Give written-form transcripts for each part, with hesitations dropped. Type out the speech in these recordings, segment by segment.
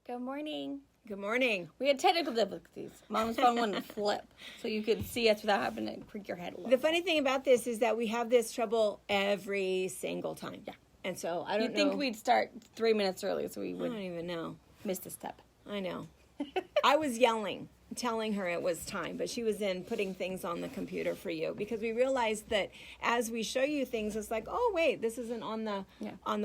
Good morning. Good morning. We had technical difficulties. Mom's phone wouldn't flip, so you could see us without having to creak your head a little. The funny thing about this is that we have this trouble every single time. Yeah. And so I don't You'd think we'd start 3 minutes early, so we I would don't even know. miss the step. I know. I was yelling, telling her it was time, but she was in putting things on the computer for you because we realized that as we show you things, it's like, oh wait, this isn't on the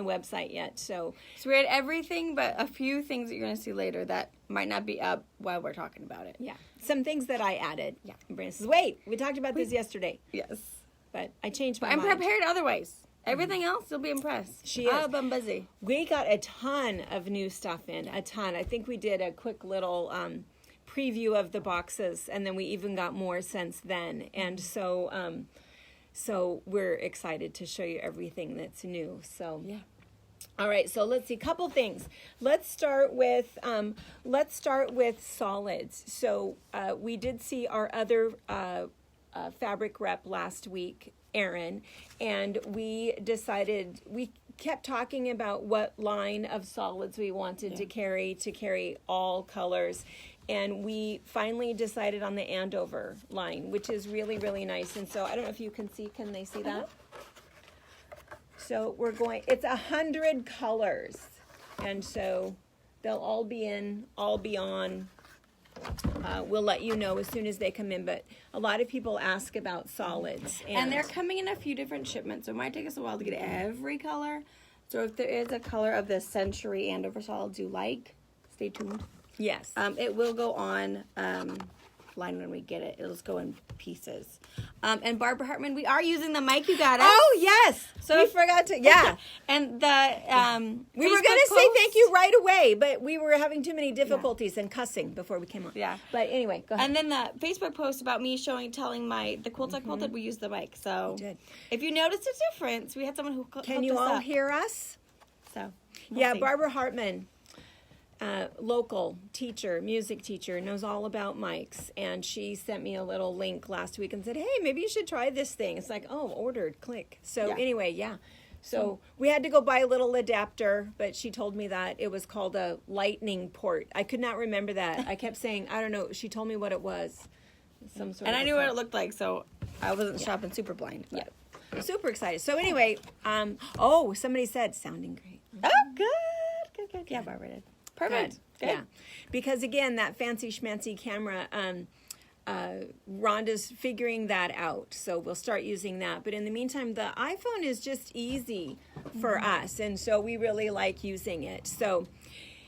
website yet. So we had everything, but a few things that you're going to see later that might not be up while we're talking about it. yeah, some things that I added. Yeah. And Brandon says, wait, we talked about this yesterday, Yes. but I changed my I'm mind. prepared otherwise. Everything else, you'll be impressed. She is. Oh, I'm busy. We got a ton of new stuff in, a ton. I think we did a quick little preview of the boxes, and then we even got more since then. And so we're excited to show you everything that's new. So Yeah. all right, so let's see, couple things. Let's start with solids. So we did see our other fabric rep last week, Erin, and we decided, we kept talking about what line of solids we wanted to carry all colors, and we finally decided on the Andover line, which is really, really nice. And so I don't know if you can see, can they see that? So we're going, it's 100 colors, and so they'll all be on. We'll let you know as soon as they come in, but a lot of people ask about solids. And they're coming in a few different shipments, so it might take us a while to get every color. So if there is a color of the Century Andover solids you like, stay tuned. Yes. It will go on line when we get it. It'll just go in pieces. And Barbara Hartman, we are using the mic you got us. Oh, yes. So we forgot to, yeah. And the we were going to say thank you right away, but we were having too many difficulties and cussing before we came on. Yeah. But anyway, go ahead. And then the Facebook post about me telling the quilts I quilted, we used the mic. So You did. if you noticed a difference, we had someone who Can you all hear us? So Yeah, see. Barbara Hartman, local teacher, music teacher, knows all about mics, and she sent me a little link last week and said, hey, maybe you should try this thing. It's like, oh, ordered, click. So anyway, yeah. So we had to go buy a little adapter, but she told me that it was called a lightning port. I could not remember that. I kept saying, I don't know. She told me what it was. Some sort And of I knew what it looked like, so I wasn't shopping super blind. Yeah. Super excited. So anyway, somebody said, sounding great. Oh, good. Yeah, Barbara did. Perfect. Good. Yeah, because again, that fancy schmancy camera, Rhonda's figuring that out, so we'll start using that. But in the meantime, the iPhone is just easy for us, and so we really like using it. So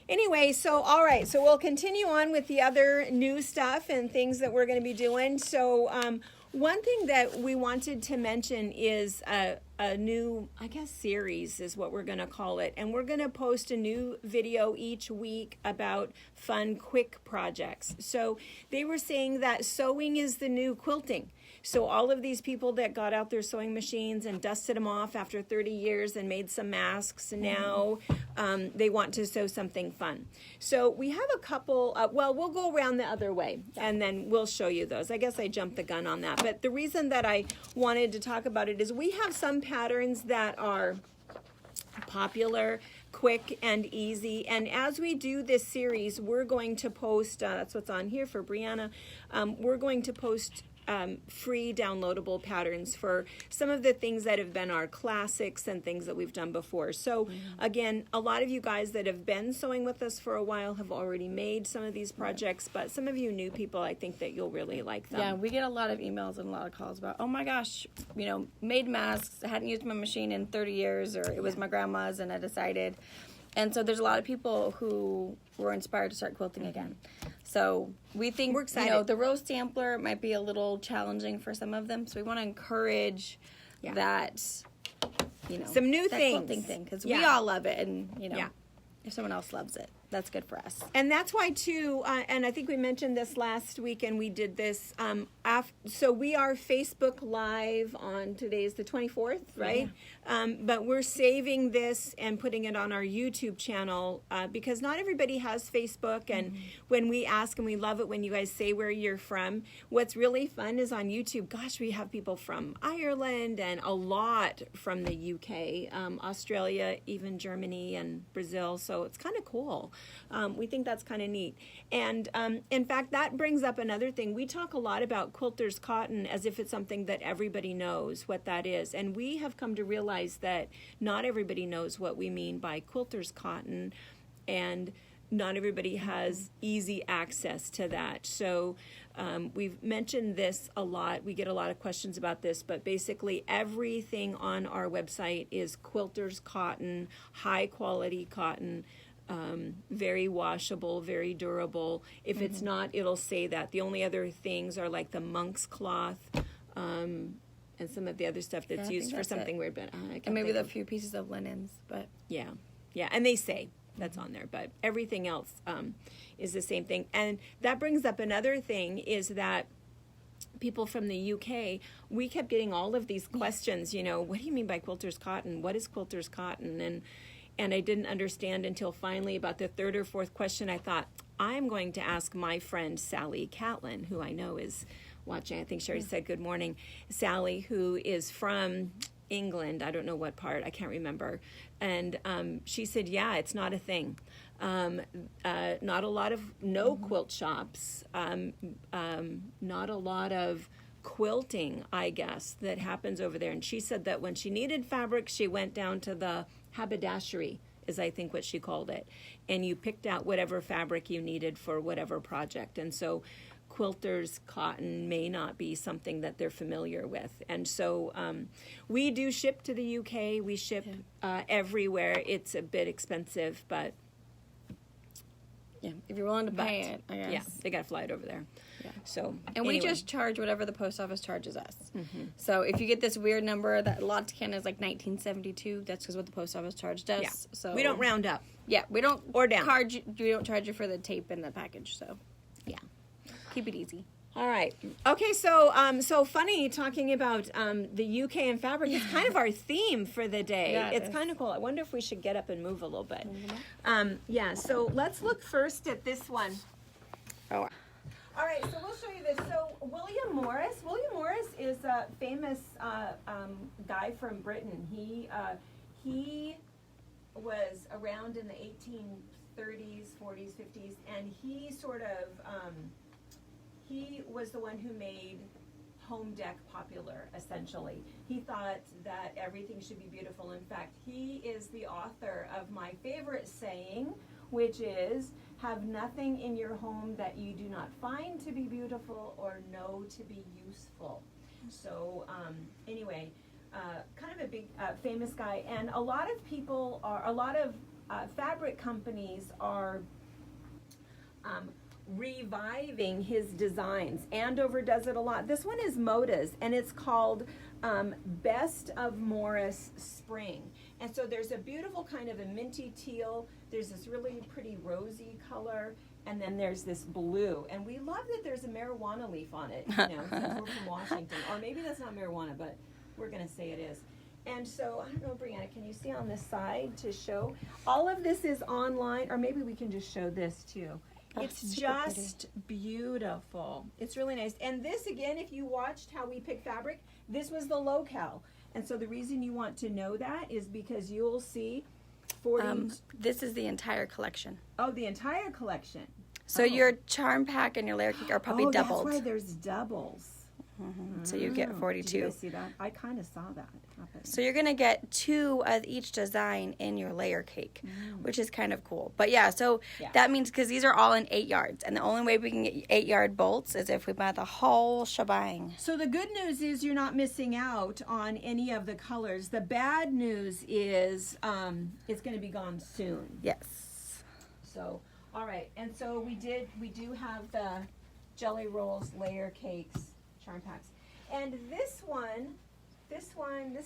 anyway, all right, so we'll continue on with the other new stuff and things that we're going to be doing. So one thing that we wanted to mention is a new, I guess, series is what we're going to call it. And we're going to post a new video each week about fun, quick projects. So they were saying that sewing is the new quilting. So all of these people that got out their sewing machines and dusted them off after 30 years and made some masks, now they want to sew something fun. So we have a couple, we'll go around the other way and then we'll show you those. I guess I jumped the gun on that. But the reason that I wanted to talk about it is we have some patterns that are popular, quick, and easy. And as we do this series, we're going to post, that's what's on here for Brianna, we're going to post free downloadable patterns for some of the things that have been our classics and things that we've done before. So again, a lot of you guys that have been sewing with us for a while have already made some of these projects, but some of you new people, I think that you'll really like them. Yeah, we get a lot of emails and a lot of calls about, oh my gosh, made masks, I hadn't used my machine in 30 years, or it was my grandma's and I decided. And so there's a lot of people who were inspired to start quilting again. So we think, we're excited. The rose sampler might be a little challenging for some of them. So we want to encourage that, some new that things. Quilting thing, because we all love it. And, Yeah. if someone else loves it, that's good for us. And that's why, too, and I think we mentioned this last week and we did this, so we are Facebook Live on, today's the 24th, right? But we're saving this and putting it on our YouTube channel because not everybody has Facebook. And when we ask, and we love it when you guys say where you're from, what's really fun is on YouTube, gosh, we have people from Ireland and a lot from the UK, Australia, even Germany and Brazil. So it's kind of cool. We think that's kind of neat. And in fact, that brings up another thing. We talk a lot about quilter's cotton as if it's something that everybody knows what that is. And we have come to realize that not everybody knows what we mean by quilter's cotton, and not everybody has easy access to that. So we've mentioned this a lot. We get a lot of questions about this, but basically everything on our website is quilter's cotton, high quality cotton. Very washable, very durable. If it's not, it'll say that. The only other things are like the monk's cloth and some of the other stuff that's used for something weird. But and maybe the few pieces of linens, but yeah, and they say that's on there, but everything else is the same thing. And that brings up another thing, is that people from the UK, we kept getting all of these questions. You know, what do you mean by quilter's cotton? What is quilter's cotton? And I didn't understand until finally about the third or fourth question. I thought, I'm going to ask my friend Sally Catlin, who I know is watching. I think Sherry said good morning. Sally, who is from England, I don't know what part, I can't remember. And she said, yeah, it's not a thing. Not a lot of quilt shops, not a lot of quilting, I guess, that happens over there. And she said that when she needed fabric, she went down to the haberdashery, is I think what she called it, and you picked out whatever fabric you needed for whatever project. And so quilter's cotton may not be something that they're familiar with. And so we do ship to the UK. We ship everywhere. It's a bit expensive, but yeah, if you're willing to pay it, I guess. Yeah, they got to fly it over there. Yeah. So and we just charge whatever the post office charges us. So if you get this weird number that lot to Canada is like 1972, that's because what the post office charged us. Yeah. So we don't round up. Yeah, we don't or down. We don't charge you for the tape and the package. So yeah, keep it easy. All right. Okay. So so funny talking about the UK and fabric. It's kind of our theme for the day. Yeah, it's kind of cool. I wonder if we should get up and move a little bit. Yeah. So let's look first at this one. Oh. All right, so we'll show you this. So William Morris is a famous guy from Britain. He was around in the 1830s, 40s, 50s, and he sort of he was the one who made home dec popular, essentially. He thought that everything should be beautiful. In fact, he is the author of my favorite saying, which is, have nothing in your home that you do not find to be beautiful or know to be useful. So anyway, kind of a big famous guy, and a lot of fabric companies are reviving his designs. Andover does it a lot. This one is Moda's, and it's called Best of Morris Spring. And so there's a beautiful kind of a minty teal. There's this really pretty rosy color, and then there's this blue. And we love that there's a marijuana leaf on it, you know, since we're from Washington. Or maybe that's not marijuana, but we're going to say it is. And so, I don't know, Brianna, can you see on this side to show? All of this is online, or maybe we can just show this too. It's just beautiful. It's really nice. And this, again, if you watched how we pick fabric, this was the locale. And so the reason you want to know that is because you'll see 40... this is the entire collection. Oh, the entire collection. So your charm pack and your layer cake are probably doubled. That's why there's doubles. So you get 42. Did you guys see that? I kind of saw that happen. So you're going to get 2 of each design in your layer cake, which is kind of cool. But yeah, so that means, because these are all in 8 yards, and the only way we can get 8-yard bolts is if we buy the whole shebang. So the good news is you're not missing out on any of the colors. The bad news is it's going to be gone soon. Yes. So, all right. And so we do have the Jelly Rolls layer cakes, charm packs. And this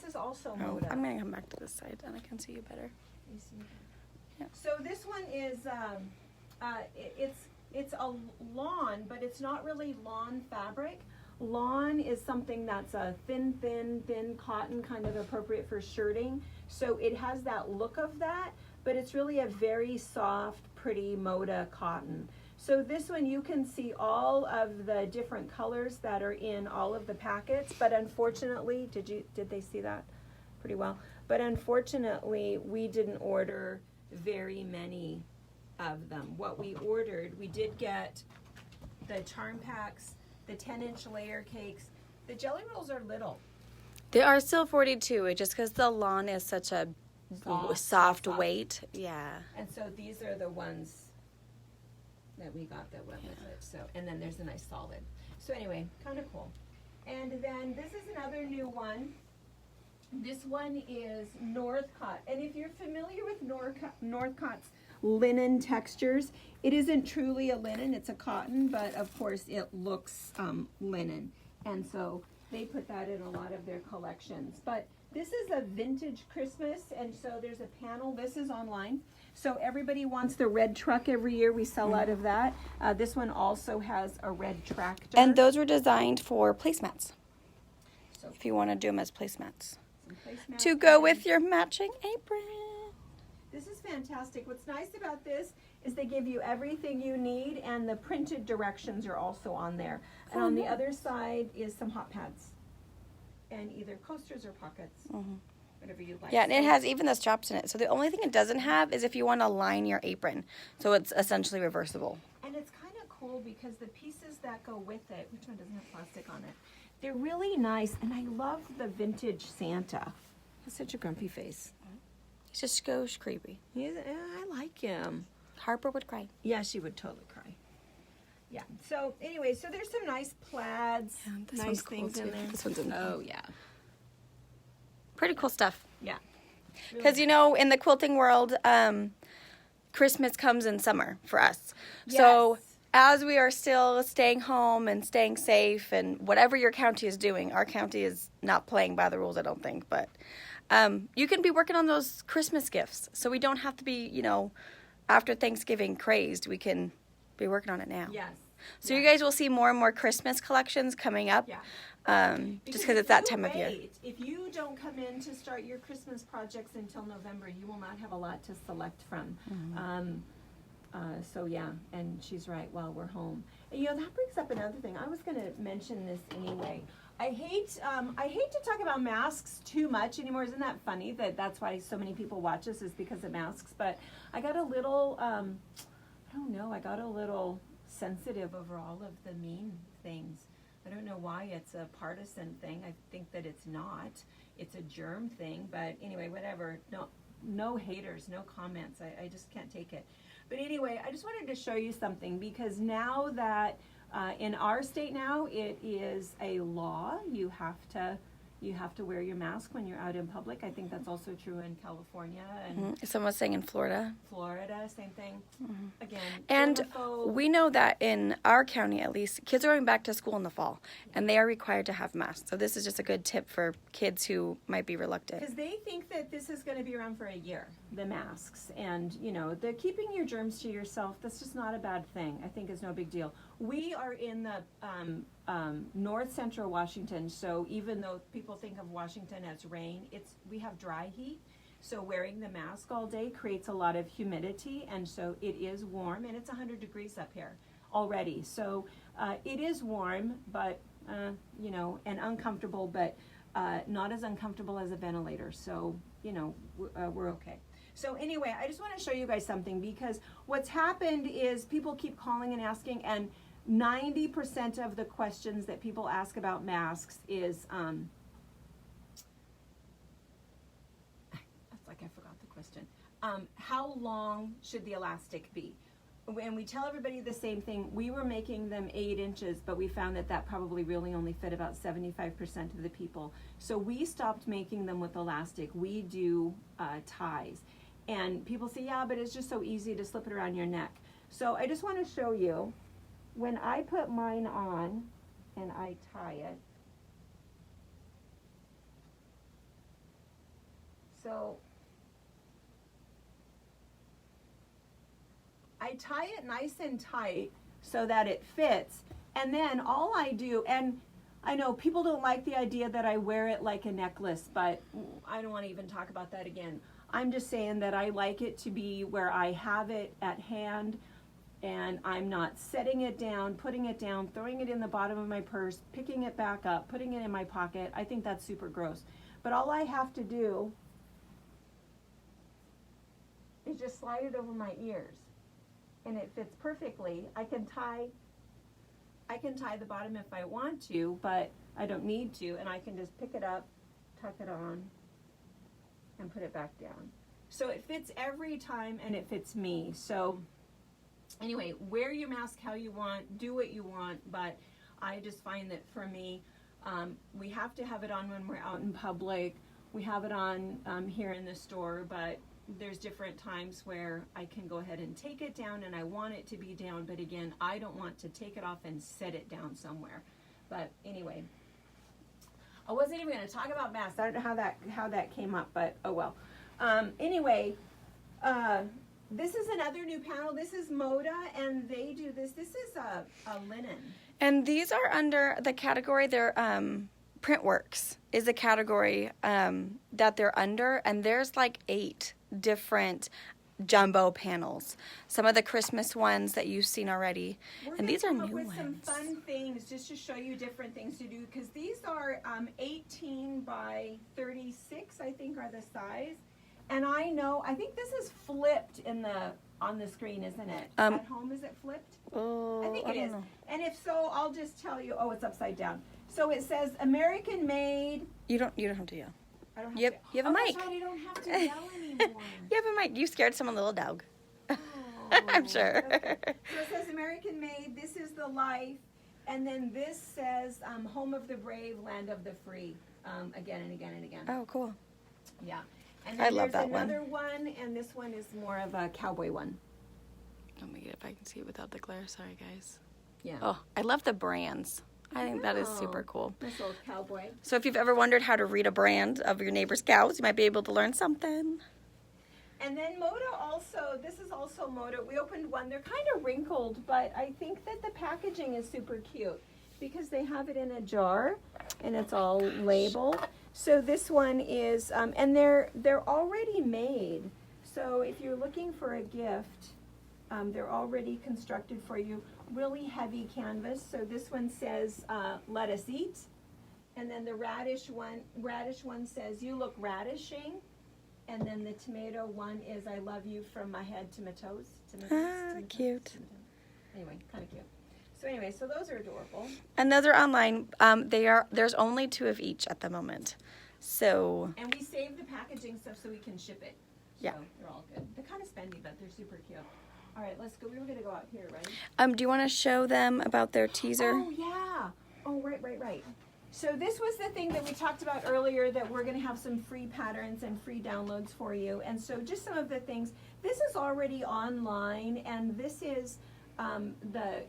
is also Moda. I'm going to come back to this side, then I can see you better. You see? Yeah. So this one is, it's a lawn, but it's not really lawn fabric. lawn is something that's a thin cotton, kind of appropriate for shirting. So it has that look of that, but it's really a very soft, pretty Moda cotton. So this one, you can see all of the different colors that are in all of the packets, but unfortunately, did they see that pretty well? But unfortunately, we didn't order very many of them. What we ordered, we did get the charm packs, the 10-inch layer cakes. The jelly rolls are little. They are still 42, just because the lawn is such a soft weight. Yeah. And so these are the ones that we got that went with it. So, and then there's a nice solid. So anyway, kind of cool. And then this is another new one. This one is Northcott. And if you're familiar with Northcott's linen textures, it isn't truly a linen, it's a cotton, but of course it looks linen. And so they put that in a lot of their collections. But this is a vintage Christmas, and so there's a panel. This is online. So everybody wants the red truck every year. We sell out of that. This one also has a red tractor. And those were designed for placemats. So if you want to do them as placemats. To go with your matching apron. This is fantastic. What's nice about this is they give you everything you need, and the printed directions are also on there. And on the other side is some hot pads. And either coasters or pockets. Whatever you like. Yeah, and it has even the straps in it. So the only thing it doesn't have is if you want to line your apron. So it's essentially reversible. And it's kind of cool because the pieces that go with it, which one doesn't have plastic on it? They're really nice, and I love the vintage Santa. He's such a grumpy face. He's just gosh creepy. I like him. Harper would cry. Yeah, she would totally cry. Yeah. So anyway, so there's some nice plaids, nice things in there. This one's in there. Oh yeah. Pretty cool stuff. Yeah. Because, you know, in the quilting world, Christmas comes in summer for us. Yes. So as we are still staying home and staying safe and whatever your county is doing, our county is not playing by the rules, I don't think. But you can be working on those Christmas gifts. So we don't have to be, you know, after Thanksgiving crazed. We can be working on it now. Yes. So you guys will see more and more Christmas collections coming up. Yeah. Just because it's that time of year. If you don't come in to start your Christmas projects until November, you will not have a lot to select from. So yeah, and she's right, while we're home. And, you know, that brings up another thing. I was going to mention this anyway. I hate to talk about masks too much anymore. Isn't that funny that that's why so many people watch us, is because of masks? But I got a little, I got a little sensitive over all of the mean things. I don't know why it's a partisan thing. I think that it's not. It's a germ thing. But anyway, whatever. No haters, no comments. I just can't take it. But anyway, I just wanted to show you something, because now that in our state now it is a law, you have to wear your mask when you're out in public. I think that's also true in California and Someone was saying in Florida. Florida, same thing. Again, And germaphobe. we know that in our county, at least, kids are going back to school in the fall, and they are required to have masks. So this is just a good tip for kids who might be reluctant. Because they think that this is going to be around for a year, the masks. And, you know, the keeping your germs to yourself, that's just not a bad thing. I think it's no big deal. We are in the north central Washington, so even though people think of Washington as rain, we have dry heat. So wearing the mask all day creates a lot of humidity, and so it is warm, and it's 100 degrees up here already. So it is warm, but, you know, and uncomfortable, but not as uncomfortable as a ventilator. So, you know, we're okay. So anyway, I just want to show you guys something, because what's happened is people keep calling and asking, and 90% of the questions that people ask about masks is, it's like I forgot the question. How long should the elastic be? And we tell everybody the same thing. We were making them 8 inches, but we found that probably really only fit about 75% of the people. So we stopped making them with elastic. We do ties. And people say, yeah, but it's just so easy to slip it around your neck. So I just want to show you, when I put mine on and I tie it, so I tie it nice and tight so that it fits, and then all I do, and I know people don't like the idea that I wear it like a necklace, but I don't want to even talk about that again. I'm just saying that I like it to be where I have it at hand and I'm not setting it down, putting it down, throwing it in the bottom of my purse, picking it back up, putting it in my pocket. I think that's super gross. But all I have to do is just slide it over my ears and it fits perfectly. I can tie the bottom if I want to, but I don't need to, and I can just pick it up, tuck it on, and put it back down. So it fits every time, and it fits me. So anyway, wear your mask how you want, do what you want, but I just find that for me, we have to have it on when we're out in public. We have it on here in the store, but there's different times where I can go ahead and take it down and I want it to be down, but again, I don't want to take it off and set it down somewhere. But anyway, I wasn't even going to talk about masks. I don't know how that came up, but oh well. Anyway, this is another new panel. This is Moda, and they do this. This is a linen. And these are under the category, they're Printworks is a category that they're under, and there's like 8 different jumbo panels. Some of the Christmas ones that you've seen already, and these are new ones. With some fun things just to show you different things to do, because these are 18 by 36, I think, are the size. And I think this is flipped on the screen, isn't it? At home, is it flipped? Oh, I think it is. Know. And if so, I'll just tell you. Oh, it's upside down. So it says American made. You don't have to yell. I don't have Yep, to. you have a mic. That's right, I don't have to yell anymore. You have a mic. You scared some little dog. Oh, I'm sure. Okay. So it says American made. This is the life, and then this says home of the brave, land of the free. Again and again and again. Oh, cool. Yeah. And then I love there's that one. another one, and this one is more of a cowboy one. Let me get if I can see it without the glare. Sorry, guys. Yeah. Oh, I love the brands. I think that is Wow. super cool. This little cowboy. So if you've ever wondered how to read a brand of your neighbor's cows, you might be able to learn something. And then Moda also, this is also Moda. We opened one. They're kind of wrinkled, but I think that the packaging is super cute because they have it in a jar and it's all labeled. So this one is, and they're already made. So if you're looking for a gift, they're already constructed for you. Really heavy canvas. So this one says, let us eat. And then the radish one says, you look radishing. And then the tomato one is, I love you from my head to my toes. Cute. Anyway, kind of cute. So anyway, so those are adorable. And those are online. There's only 2 of each at the moment. So. And we save the packaging stuff so we can ship it. Yeah. So they're all good. They're kind of spendy, but they're super cute. All right, let's go. We were going to go out here, right? Do you want to show them about their teaser? Oh, yeah. Oh, right. So this was the thing that we talked about earlier, that we're going to have some free patterns and free downloads for you. And so just some of the things. This is already online, and this is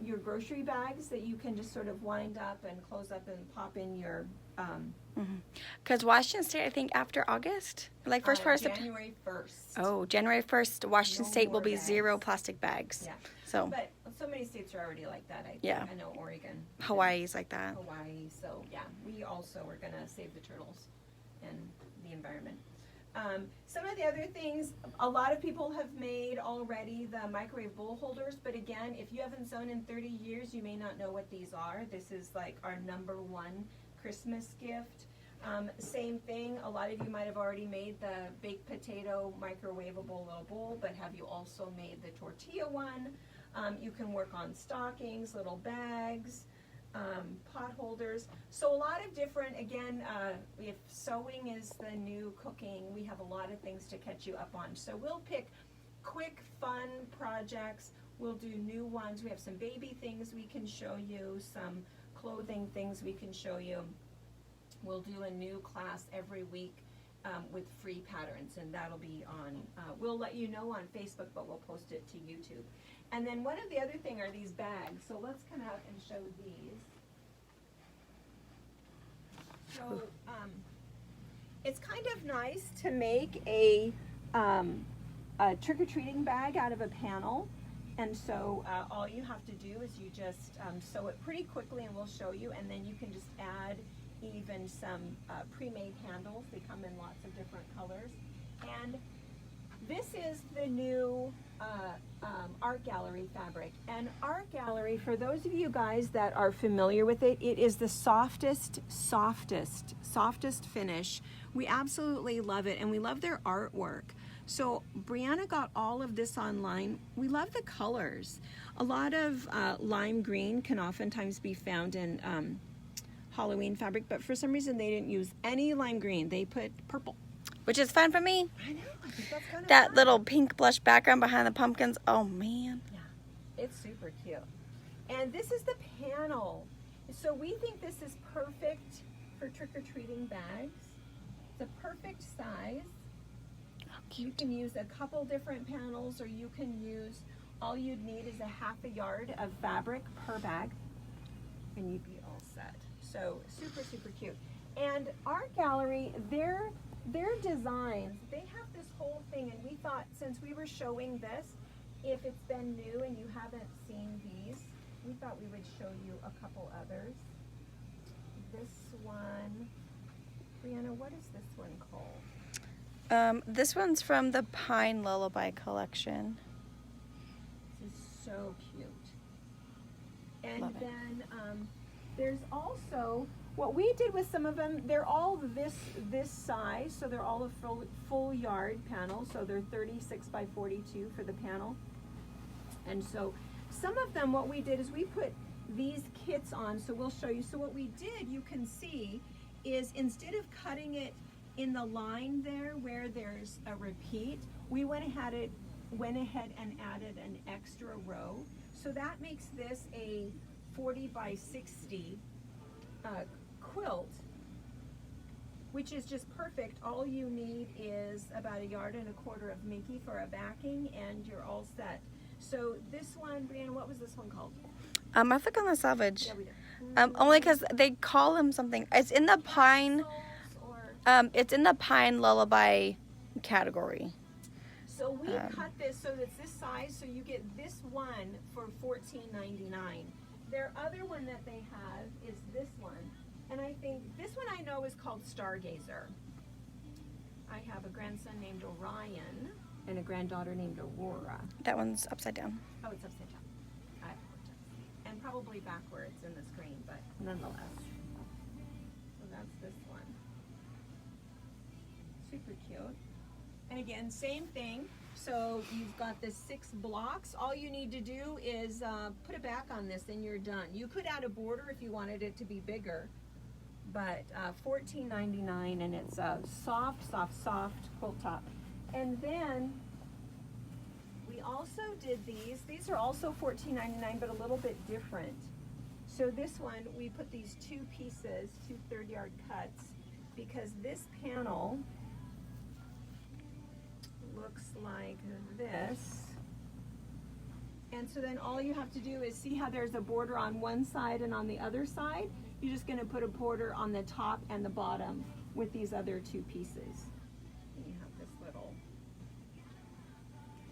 your grocery bags that you can just sort of wind up and close up and pop in your... Because Washington State, I think after August, like first part of September. January 1st. Oh, January 1st, Washington No State will more be bags. 0 plastic bags. Yeah. So But so many states are already like that. Yeah. I know Oregon. Hawaii's like that. Hawaii. So yeah, we also are going to save the turtles and the environment. Some of the other things, a lot of people have made already the microwave bowl holders, but again, if you haven't sewn in 30 years, you may not know what these are. This is like our #1 Christmas gift. Same thing, a lot of you might have already made the baked potato microwavable little bowl, but have you also made the tortilla one? You can work on stockings, little bags, pot holders. So a lot of different, again, if sewing is the new cooking, we have a lot of things to catch you up on. So we'll pick quick, fun projects. We'll do new ones. We have some baby things we can show you, some clothing things we can show you. We'll do a new class every week with free patterns, and that'll be on, we'll let you know on Facebook, but we'll post it to YouTube. And then one of the other thing are these bags. So let's come out and show these. So it's kind of nice to make a trick-or-treating bag out of a panel. And so all you have to do is you just sew it pretty quickly, and we'll show you, and then you can just add even some pre-made handles. They come in lots of different colors. And this is the new art gallery fabric. And art gallery, for those of you guys that are familiar with it, it is the softest finish. We absolutely love it, and we love their artwork. So Brianna got all of this online. We love the colors. A lot of lime green can oftentimes be found in Halloween fabric, but for some reason they didn't use any lime green. They put purple. Which is fun for me. I know. I think that's kind of That fun. little pink blush background behind the pumpkins. Oh, man. Yeah, it's super cute. And this is the panel. So we think this is perfect for trick-or-treating bags. It's a perfect size. You can use a couple different panels, or you can use, all you'd need is a half a yard of fabric per bag, and you'd be all set. So super, super cute. And Art Gallery, their designs, they have this whole thing, and we thought, since we were showing this, if it's been new and you haven't seen these, we thought we would show you a couple others. This one, Brianna, what is this one called? This one's from the Pine Lullaby collection. This is so cute. And Love it. then there's also, what we did with some of them, they're all this size, so they're all a full yard panel, so they're 36 by 42 for the panel. And so some of them, what we did is we put these kits on, so we'll show you. So what we did, you can see, is instead of cutting it in the line there where there's a repeat, we went ahead and added an extra row. So that makes this a 40 by 60 quilt, which is just perfect. All you need is about 1.25 yards of Minky for a backing, and you're all set. So this one, Brianna, what was this one called? I think on the Savage. Yeah, we did. Only because they call them something. It's in the Pine. It's in the Pine Lullaby category. So we cut this so it's this size, so you get this one for $14.99. Their other one that they have is this one, and I think this one I know is called Stargazer. I have a grandson named Orion and a granddaughter named Aurora. That one's upside down. Oh, it's upside down. I apologize. And probably backwards in the screen, but nonetheless. So that's this one. Super cute. And again, same thing. So you've got the 6 blocks. All you need to do is put a back on this, and you're done. You could add a border if you wanted it to be bigger, but $14.99, and it's a soft quilt top. And then we also did these. These are also $14.99, but a little bit different. So this one, we put these 2 pieces, 2 third-yard cuts, because this panel looks like this. And so then all you have to do is see how there's a border on one side and on the other side. You're just going to put a border on the top and the bottom with these other 2 pieces. And you have this little,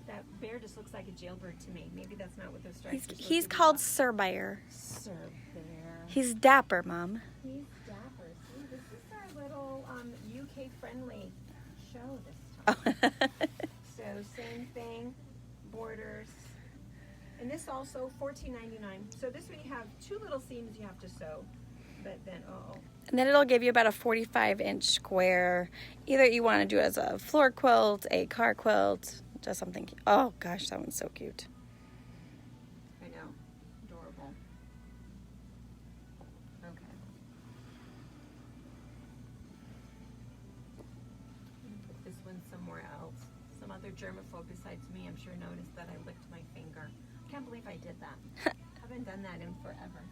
that bear just looks like a jailbird to me. Maybe that's not what those stripes are. He's called Sir Bear. Sir Bear. He's dapper, Mom. He's dapper. See, this is our little UK friendly show this time. So same thing, borders. And this also $14.99. So this one you have 2 little seams you have to sew, but then And then it'll give you about a 45-inch square. Either you want to do it as a floor quilt, a car quilt, just something. Oh gosh, that one's so cute. I know, adorable. Okay. Put this one somewhere else. Some other germaphobe besides me, I'm sure, noticed that I licked my finger. I can't believe I did that. Haven't done that in forever.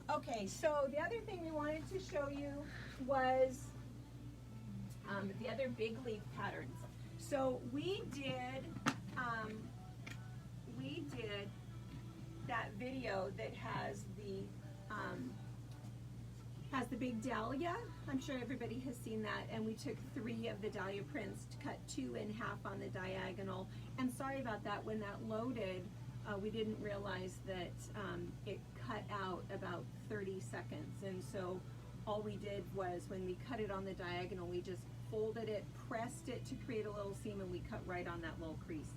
Okay, so the other thing we wanted to show you was the other big leaf patterns. So we did that video that has the has the big dahlia. I'm sure everybody has seen that. And we took 3 of the dahlia prints to cut 2 in half on the diagonal. And sorry about that, when that loaded, we didn't realize that it cut out about 30 seconds. And so all we did was, when we cut it on the diagonal, we just folded it, pressed it to create a little seam, and we cut right on that little crease.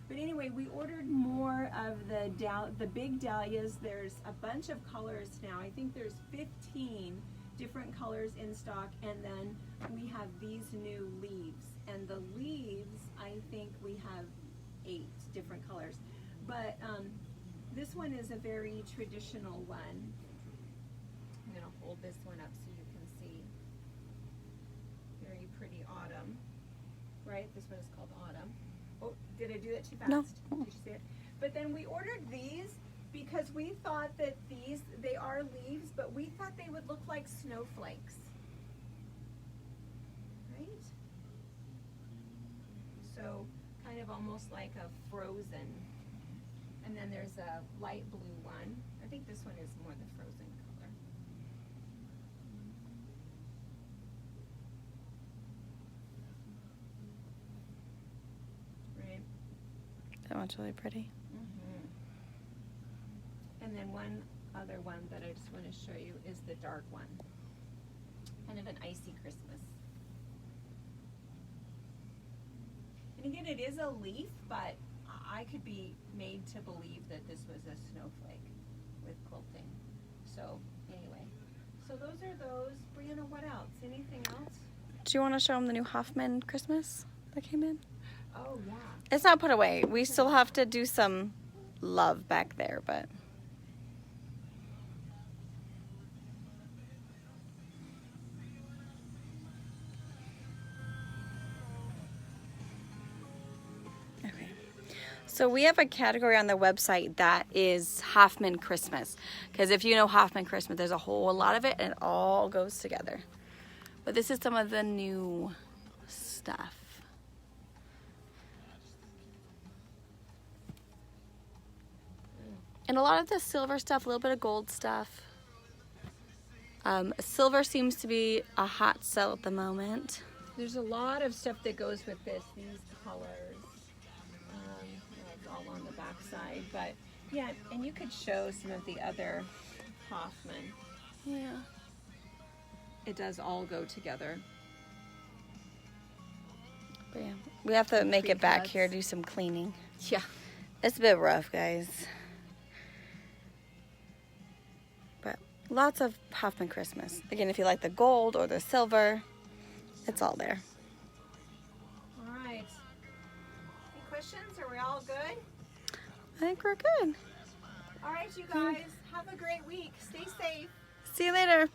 But anyway, we ordered more of the big dahlias. There's a bunch of colors now. I think there's 15 different colors in stock, and then we have these new leaves. And the leaves, I think we have 8 different colors. But this one is a very traditional one. I'm gonna hold this one up so you can see. Very pretty autumn, right? This one is called autumn. Oh, did I do that too fast? No. Did you see it? But then we ordered these because we thought that they are leaves, but we thought they would look like snowflakes. Right? So kind of almost like a frozen. And then there's a light blue one. I think this one is more the frozen color. Right? That one's really pretty. And then one other one that I just want to show you is the dark one. Kind of an icy Christmas. And again, it is a leaf, but I could be made to believe that this was a snowflake with quilting. So anyway, so those are those. Brianna, what else? Anything else? Do you want to show them the new Hoffman Christmas that came in? Oh, yeah. It's not put away. We still have to do some love back there, but... So we have a category on the website that is Hoffman Christmas. Because if you know Hoffman Christmas, there's a whole lot of it and it all goes together. But this is some of the new stuff. And a lot of the silver stuff, a little bit of gold stuff. Silver seems to be a hot sell at the moment. There's a lot of stuff that goes with this, these colors. All on the back side, but yeah, and you could show some of the other Hoffman. Yeah. It does all go together. But yeah, we have to make it back here, do some cleaning. Yeah. It's a bit rough, guys. But lots of Hoffman Christmas. Again, if you like the gold or the silver, it's all there. All right. Any questions? Are we all good? I think we're good. All right, you guys. Have a great week. Stay safe. See you later.